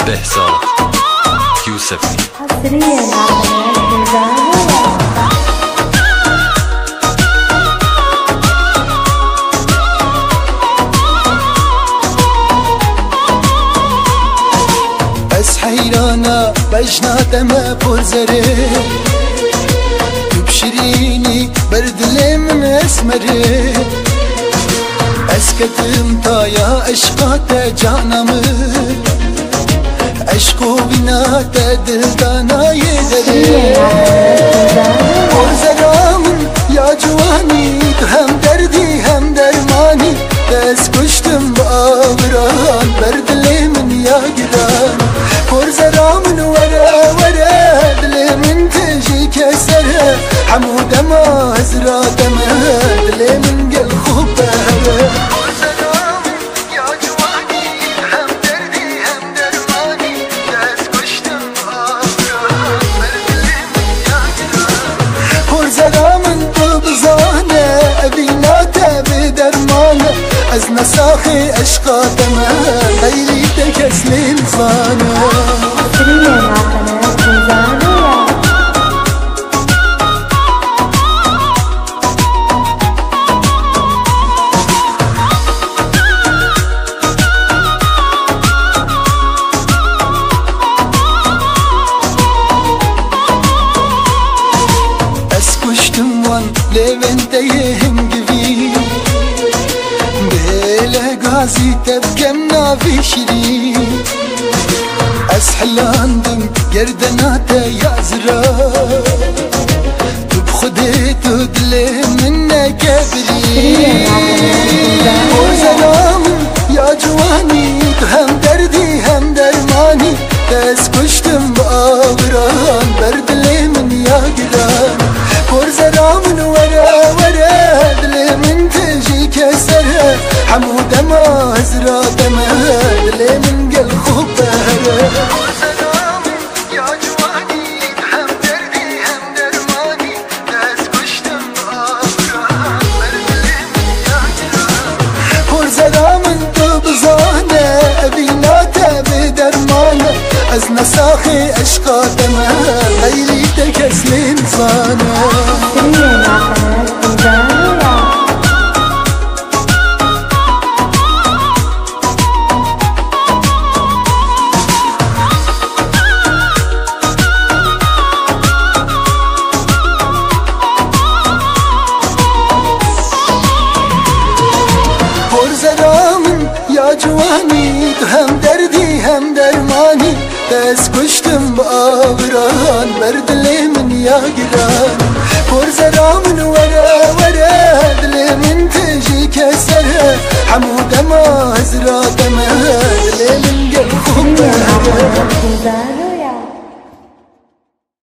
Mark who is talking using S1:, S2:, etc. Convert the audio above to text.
S1: بهزاد يوسفي
S2: حصريا على
S3: بس حيرانة بجنة ما بوزري تبشريني برد لي من اسمري اسكتم طايا عشقات جانم عشقو بنا تدلدانا يدري بوزرامن يا جواني هم دردي هم درماني دست کشتم با آوران برد لی من یا گران پرزرامن ورا ورا دل من تجی کسره حمودم آزراتم دل من گل خوب بره پرزرامن یا جوانی هم دردی هم درمانی دست کشتم با آوران برد لی من یا گران پرزرامن تو بزانه ابینات بدرمانه از نساخي عشقات ما غيري تكسلي لسانه
S2: حصريا على قناة
S3: اسكشتم وان ليفن تيهم جبين غازي تبكم نافي شيرين اسحلان دم جردناته يا زرا بخديتو دلي منك كبري وزلام يا جواني هم دردي هم درماني تسكشتم بآوران برد لي من يا قران ورزلام ورا ورا دلي من تجي كسره حمود ما زرات ما دلي من قل خوب بهره يا جواني هم دردي هم درماني دست کشتم بآوران برد لي من يا قران پرزدامن تو بزانه ابینات بدرمانه از نساخي عشقات ما غيري تكسلي لسانه يا جواني هم دردي هم درماني دست کشتم بآوران برد لي من يا قران پرزرامن ورا ورا دل من تجي كسره حمود ما زرات ما دل من قل خوب